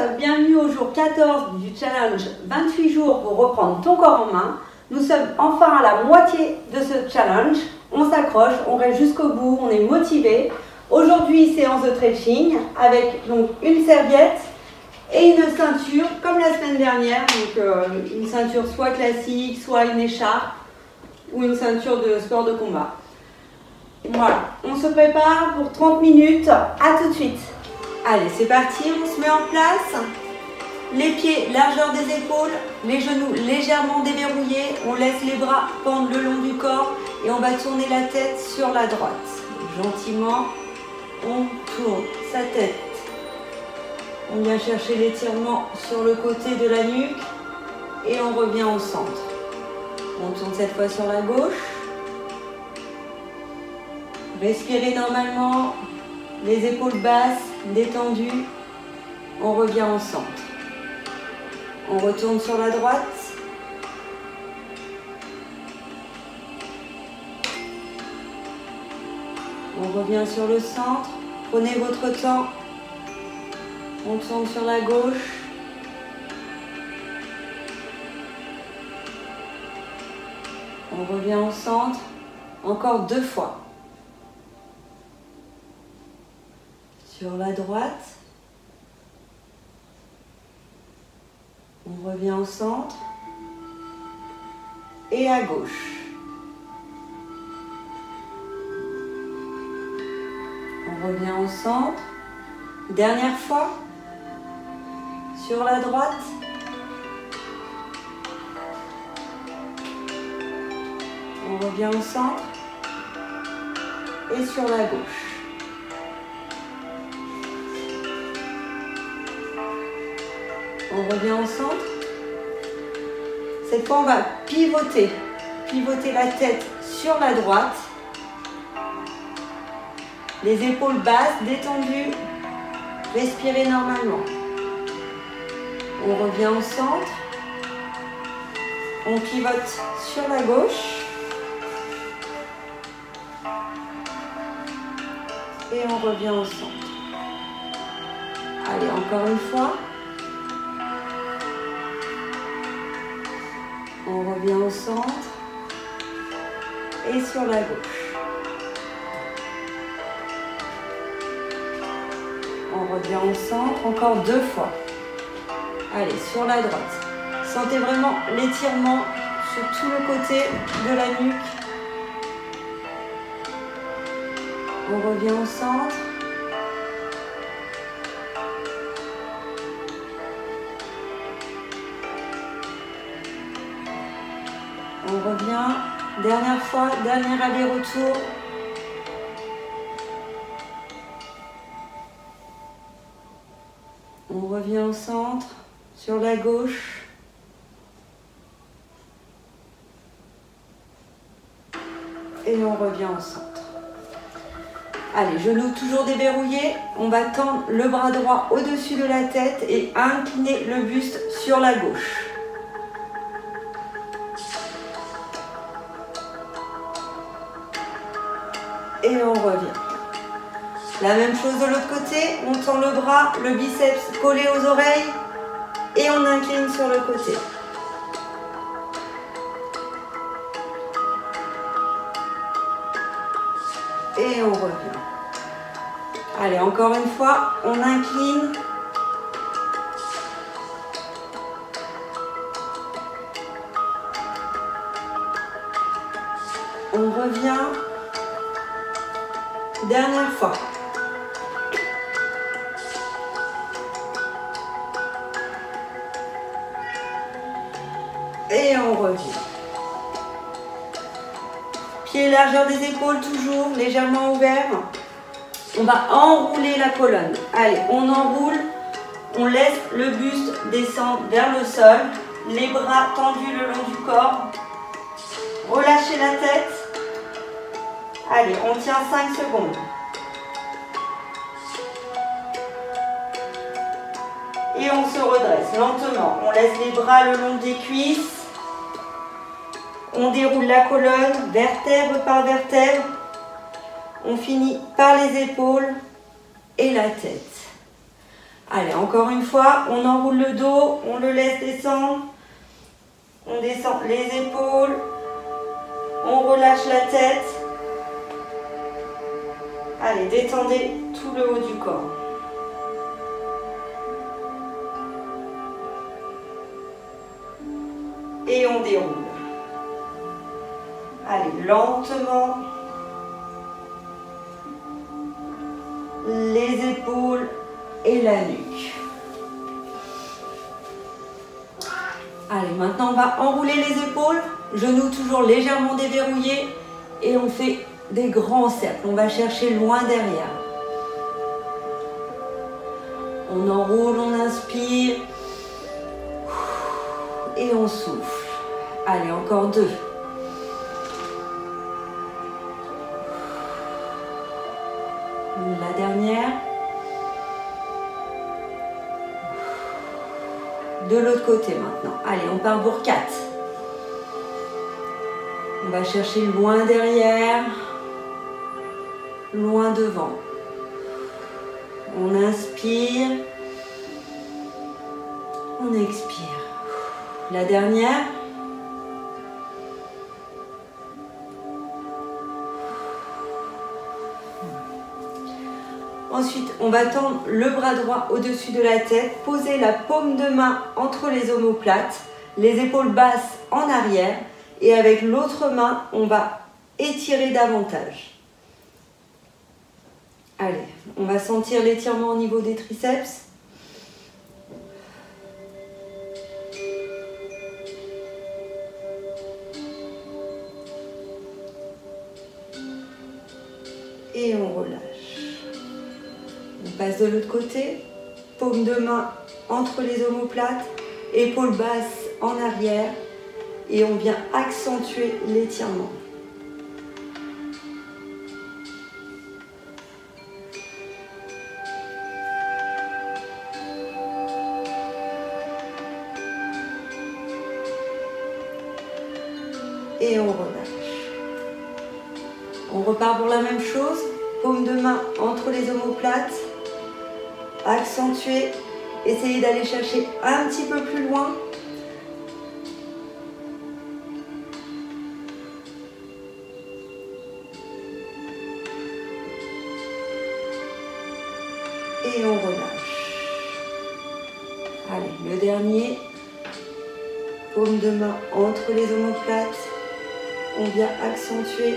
bienvenue au jour 14 du challenge 28 jours pour reprendre ton corps en main. Nous sommes enfin à la moitié de ce challenge. On s'accroche, on reste jusqu'au bout, on est motivé. Aujourd'hui, séance de stretching avec donc une serviette et une ceinture comme la semaine dernière. Donc une ceinture soit classique, soit une écharpe ou une ceinture de sport de combat. Voilà, on se prépare pour 30 minutes. À tout de suite. Allez, c'est parti, on se met en place. Les pieds, largeur des épaules, les genoux légèrement déverrouillés. On laisse les bras pendre le long du corps et on va tourner la tête sur la droite. Gentiment, on tourne sa tête. On vient chercher l'étirement sur le côté de la nuque et on revient au centre. On tourne cette fois sur la gauche. Respirez normalement, les épaules basses, détendues. On revient au centre. On retourne sur la droite. On revient sur le centre. Prenez votre temps. On tourne sur la gauche. On revient au centre. Encore 2 fois. Sur la droite. On revient au centre. Et à gauche. On revient au centre. Dernière fois. Sur la droite. On revient au centre. Et sur la gauche. On revient au centre. Cette fois, on va pivoter. Pivoter la tête sur la droite. Les épaules basses, détendues. Respirez normalement. On revient au centre. On pivote sur la gauche. Et on revient au centre. Allez, encore une fois. On revient au centre et sur la gauche. On revient au centre, encore 2 fois. Allez, sur la droite. Sentez vraiment l'étirement sur tout le côté de la nuque. On revient au centre. On revient, dernière fois, dernier aller-retour. On revient au centre, sur la gauche. Et on revient au centre. Allez, genoux toujours déverrouillés. On va tendre le bras droit au-dessus de la tête et incliner le buste sur la gauche. Et on revient. La même chose de l'autre côté, on tend le bras, le biceps collé aux oreilles et on incline sur le côté. Et on revient. Allez, encore une fois, on incline. On revient. Dernière fois. Et on revient. Pieds largeur des épaules toujours, légèrement ouverts. On va enrouler la colonne. Allez, on enroule. On laisse le buste descendre vers le sol. Les bras tendus le long du corps. Relâchez la tête. Allez, on tient 5 secondes. Et on se redresse lentement. On laisse les bras le long des cuisses. On déroule la colonne, vertèbre par vertèbre. On finit par les épaules et la tête. Allez, encore une fois, on enroule le dos, on le laisse descendre. On descend les épaules, on relâche la tête. Allez, détendez tout le haut du corps. Et on déroule. Allez, lentement. Les épaules et la nuque. Allez, maintenant on va enrouler les épaules, genoux toujours légèrement déverrouillés et on fait des grands cercles. On va chercher loin derrière. On enroule, on inspire et on souffle. Allez, encore 2. La dernière. De l'autre côté maintenant. Allez, on part pour 4. On va chercher loin derrière, loin devant. On inspire, on expire. La dernière. Ensuite, on va tendre le bras droit au-dessus de la tête, poser la paume de main entre les omoplates, les épaules basses en arrière et avec l'autre main, on va étirer davantage. Allez, on va sentir l'étirement au niveau des triceps. Et on relâche. On passe de l'autre côté, paume de main entre les omoplates, épaules basses en arrière et on vient accentuer l'étirement. Et on relâche. On repart pour la même chose, paume de main entre les omoplates. Accentuer, essayez d'aller chercher un petit peu plus loin. Et on relâche. Allez, le dernier. Paume de main entre les omoplates. On vient accentuer.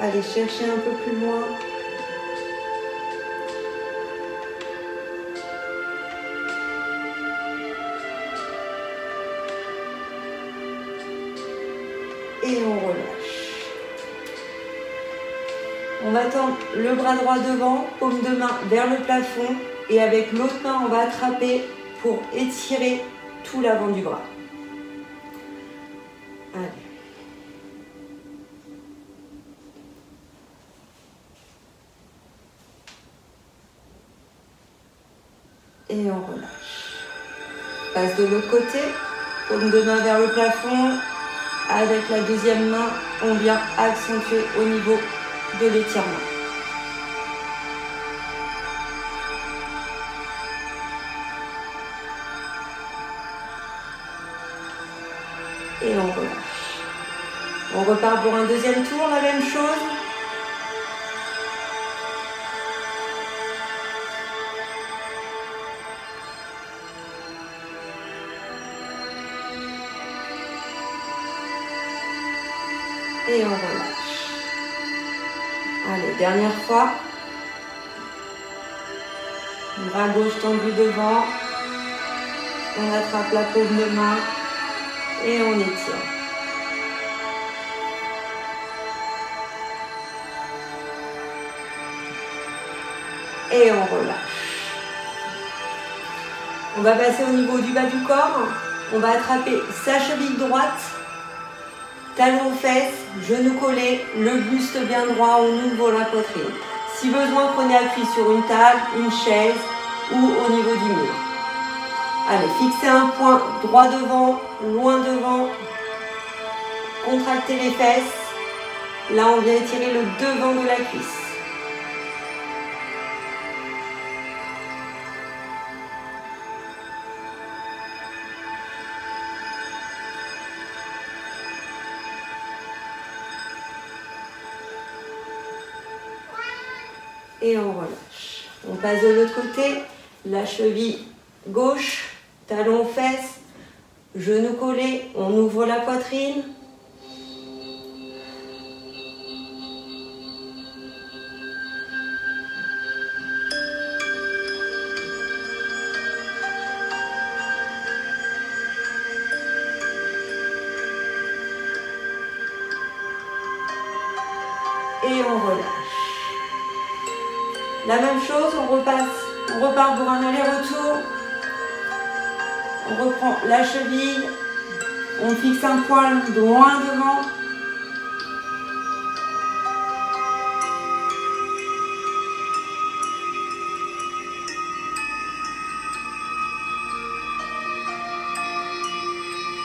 Allez chercher un peu plus loin. Et on relâche. On va tendre le bras droit devant, paume de main vers le plafond et avec l'autre main, on va attraper pour étirer tout l'avant du bras. Allez. Et on relâche. Passe de l'autre côté, paume de main vers le plafond. Avec la deuxième main, on vient accentuer au niveau de l'étirement. Et on relâche. On repart pour un deuxième tour, la même chose. Et on relâche. Allez, dernière fois. Bras gauche tendu devant. On attrape la paume de main et on étire. Et on relâche. On va passer au niveau du bas du corps. On va attraper sa cheville droite. Talons aux fesses, genoux collés, le buste bien droit, on ouvre la poitrine. Si besoin, prenez appui sur une table, une chaise ou au niveau du mur. Allez, fixez un point droit devant, loin devant. Contractez les fesses. Là, on vient étirer le devant de la cuisse. Et on relâche. On passe de l'autre côté, la cheville gauche, talon aux fesses, genoux collés, on ouvre la poitrine. Et on relâche. La même chose, on repart pour un aller-retour. On reprend la cheville, on fixe un poil loin devant.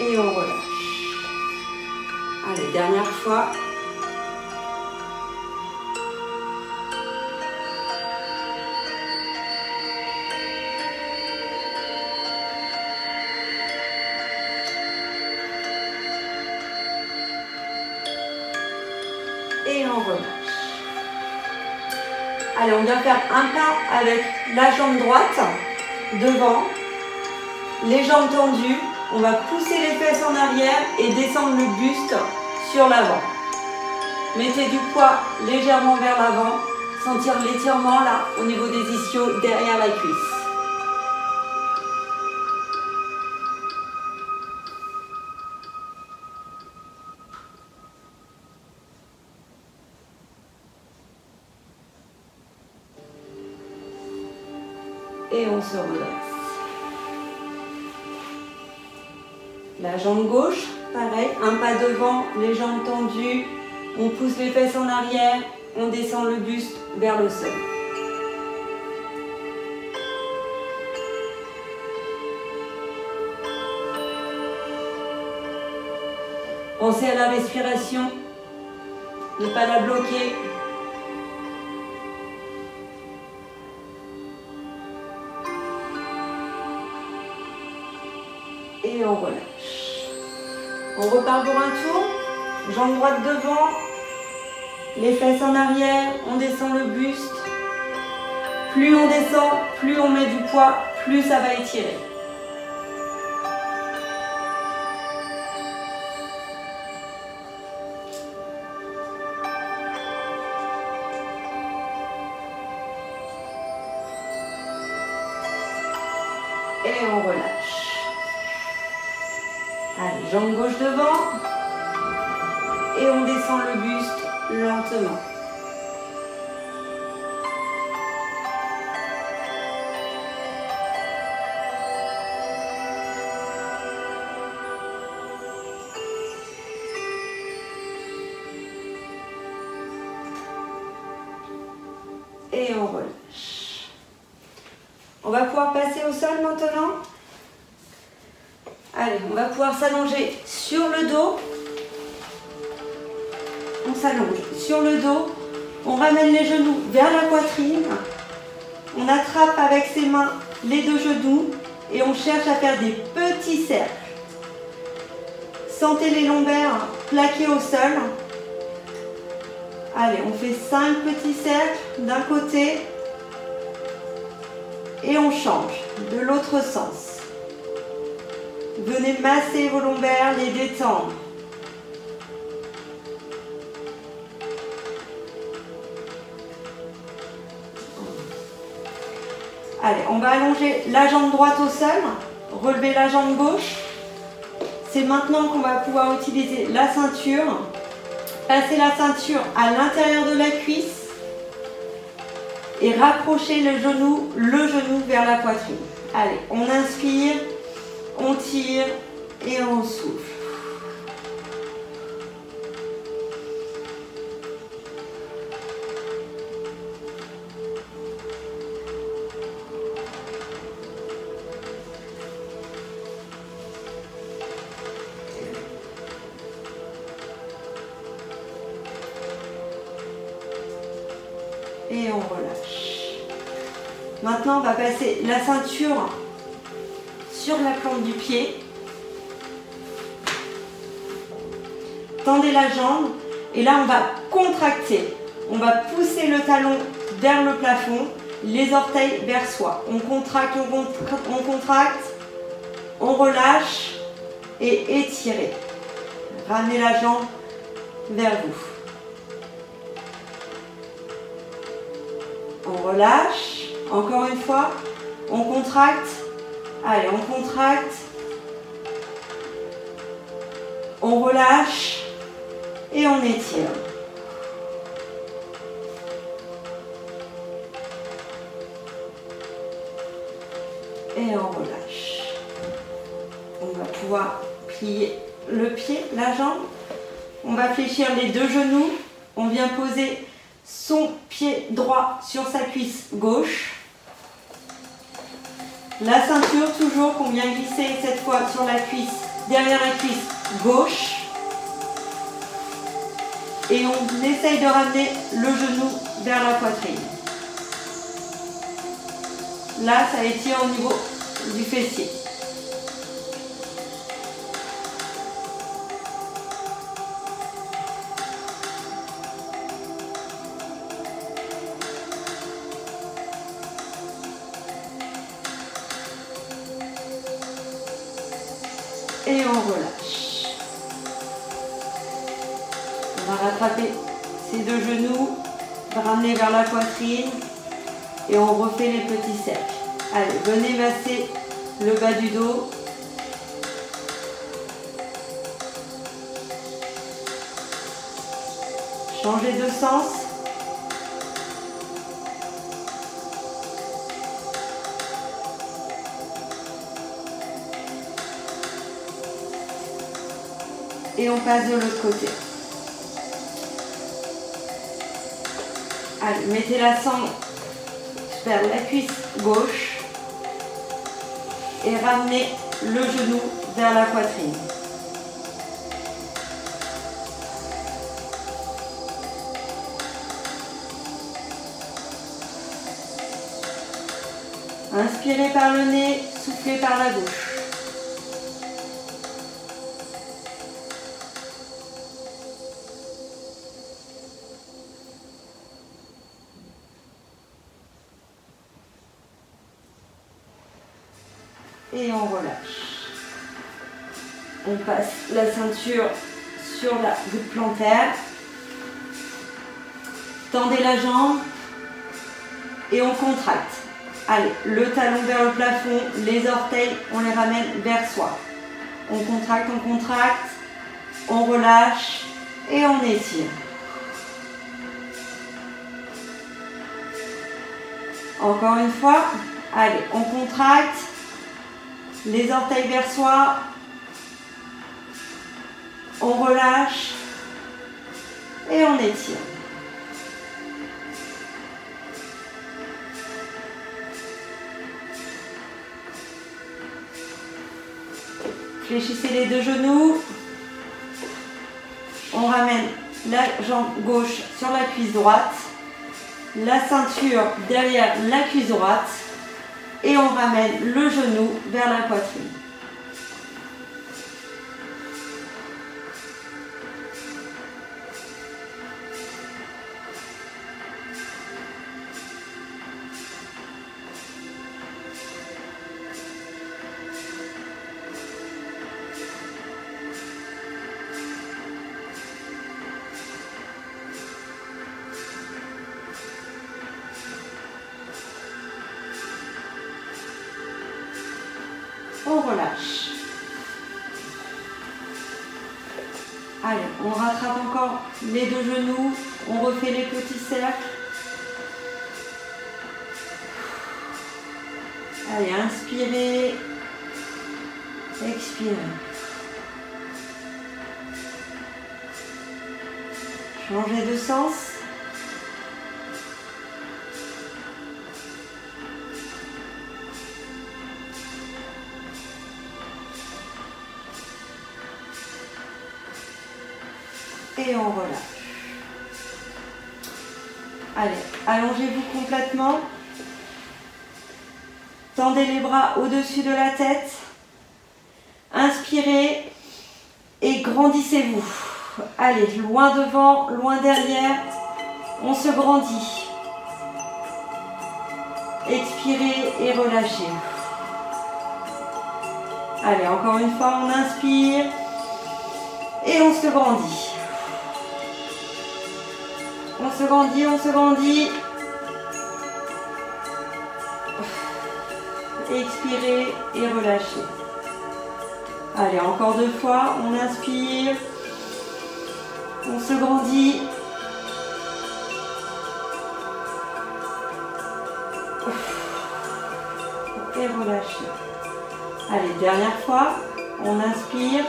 Et on relâche. Allez, dernière fois. Et on relâche. Allez, on vient faire un pas avec la jambe droite devant, les jambes tendues. On va pousser les fesses en arrière et descendre le buste sur l'avant. Mettez du poids légèrement vers l'avant. Sentir l'étirement là au niveau des ischios derrière la cuisse. Et on se redresse. La jambe gauche, pareil, un pas devant, les jambes tendues, on pousse les fesses en arrière, on descend le buste vers le sol. Pensez à la respiration, ne pas la bloquer. Et on relâche. On repart pour un tour. Jambe droite devant. Les fesses en arrière. On descend le buste. Plus on descend, plus on met du poids, plus ça va étirer. Et on relâche. Allez, jambe gauche devant. Et on descend le buste lentement. Et on relâche. On va pouvoir passer au sol maintenant. Allez, on va pouvoir s'allonger sur le dos. On s'allonge sur le dos. On ramène les genoux vers la poitrine. On attrape avec ses mains les deux genoux et on cherche à faire des petits cercles. Sentez les lombaires plaqués au sol. Allez, on fait 5 petits cercles d'un côté et on change de l'autre sens. Venez masser vos lombaires, les détendre. Allez, on va allonger la jambe droite au sol, relever la jambe gauche. C'est maintenant qu'on va pouvoir utiliser la ceinture. Passez la ceinture à l'intérieur de la cuisse et rapprochez le genou vers la poitrine. Allez, on inspire, on tire et on souffle. Et on relâche. Maintenant, on va passer la ceinture sur la plante du pied. Tendez la jambe et là, on va contracter. On va pousser le talon vers le plafond, les orteils vers soi. On contracte, on contracte, on relâche et étirez. Ramenez la jambe vers vous. On relâche, encore une fois, on contracte, allez, on contracte, on relâche et on étire. Et on relâche. On va pouvoir plier le pied, la jambe. On va fléchir les deux genoux. On vient poser son pied droit sur sa cuisse gauche. La ceinture toujours qu'on vient glisser cette fois sur la cuisse, derrière la cuisse gauche. Et on essaye de ramener le genou vers la poitrine. Là, ça étire au niveau du fessier. Et on relâche. On va rattraper ces deux genoux, ramener vers la poitrine et on refait les petits cercles. Allez, venez masser le bas du dos. Changez de sens. Et on passe de l'autre côté. Allez, mettez la sangle vers la cuisse gauche et ramenez le genou vers la poitrine. Inspirez par le nez, soufflez par la bouche. Et on relâche. On passe la ceinture sur la voûte plantaire. Tendez la jambe et on contracte. Allez, le talon vers le plafond, les orteils, on les ramène vers soi. On contracte, on relâche et on étire. Encore une fois, allez, on contracte. Les orteils vers soi, on relâche et on étire. Fléchissez les deux genoux, on ramène la jambe gauche sur la cuisse droite, la ceinture derrière la cuisse droite. Et on ramène le genou vers la poitrine. On relâche. Allez, on rattrape encore les deux genoux, on refait les petits cercles. Allez, inspirez, expirez. Changez de sens. Et on relâche. Allez, allongez-vous complètement. Tendez les bras au-dessus de la tête. Inspirez et grandissez-vous. Allez, loin devant, loin derrière. On se grandit. Expirez et relâchez. Allez, encore une fois, on inspire et on se grandit. On se grandit, on se grandit. Expirez et relâchez. Allez, encore 2 fois, on inspire. On se grandit. Et relâchez. Allez, dernière fois, on inspire.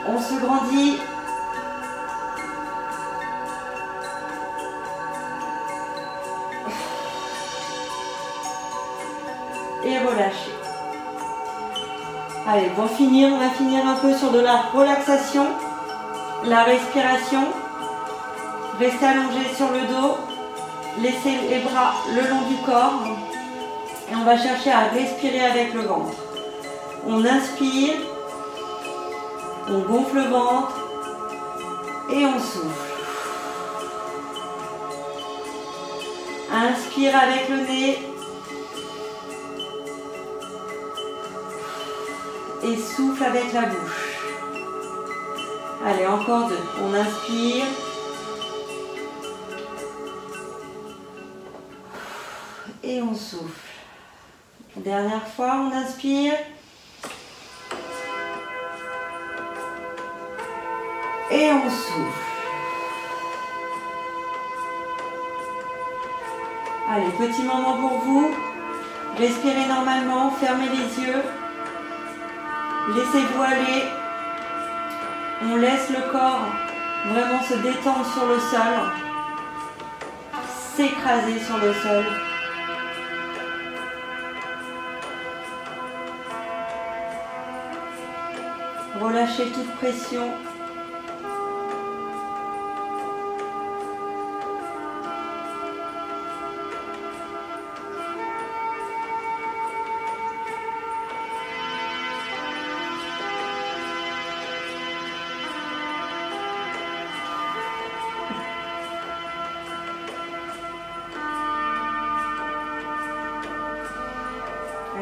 On se grandit. Et relâchez. Allez, pour finir, on va finir un peu sur de la relaxation, la respiration. Restez allongé sur le dos, laissez les bras le long du corps et on va chercher à respirer avec le ventre. On inspire, on gonfle le ventre et on souffle. Inspire avec le nez. Et souffle avec la bouche. Allez, encore 2. On inspire. Et on souffle. Dernière fois, on inspire. Et on souffle. Allez, petit moment pour vous. Respirez normalement, fermez les yeux. Laissez-vous aller. On laisse le corps vraiment se détendre sur le sol. S'écraser sur le sol. Relâchez toute pression.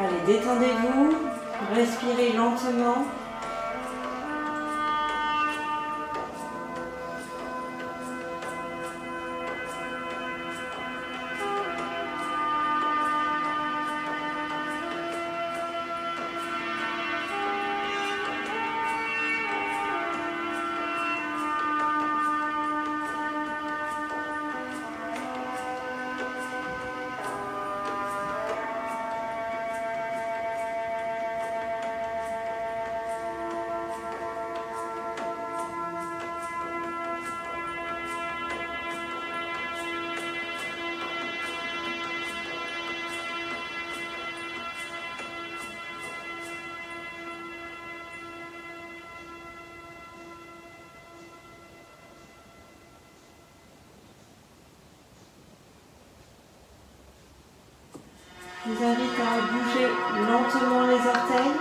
Allez, détendez-vous, respirez lentement. Je vous invite à bouger lentement les orteils.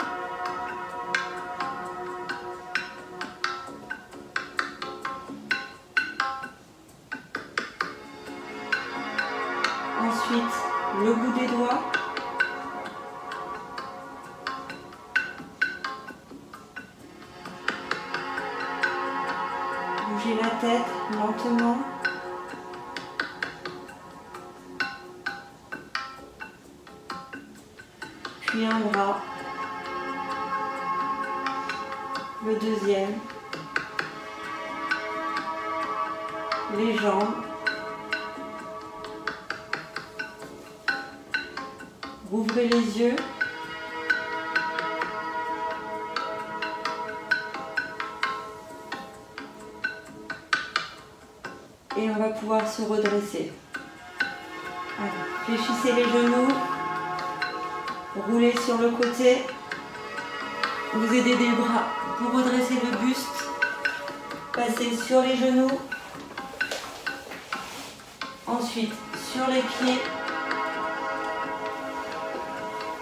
Ensuite, le bout des doigts. Bougez la tête lentement. Puis un bras, le deuxième, les jambes, rouvrez les yeux, et on va pouvoir se redresser. Allez, fléchissez les genoux. Roulez sur le côté, vous aidez des bras pour redresser le buste, passez sur les genoux, ensuite sur les pieds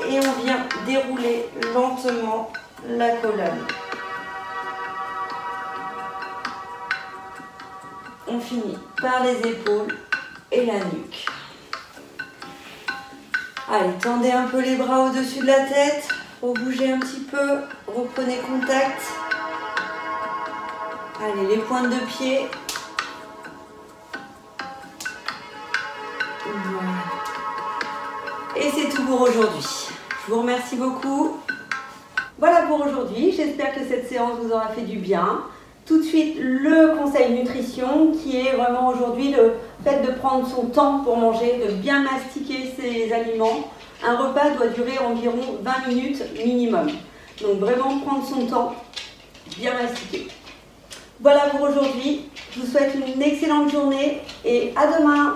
et on vient dérouler lentement la colonne. On finit par les épaules et la nuque. Allez, tendez un peu les bras au-dessus de la tête. Rebougez un petit peu. Reprenez contact. Allez, les pointes de pied. Voilà. Et c'est tout pour aujourd'hui. Je vous remercie beaucoup. Voilà pour aujourd'hui. J'espère que cette séance vous aura fait du bien. Tout de suite, le conseil nutrition qui est vraiment aujourd'hui le fait de prendre son temps pour manger, de bien mastiquer ses aliments. Un repas doit durer environ 20 minutes minimum. Donc vraiment prendre son temps, bien mastiquer. Voilà pour aujourd'hui. Je vous souhaite une excellente journée et à demain.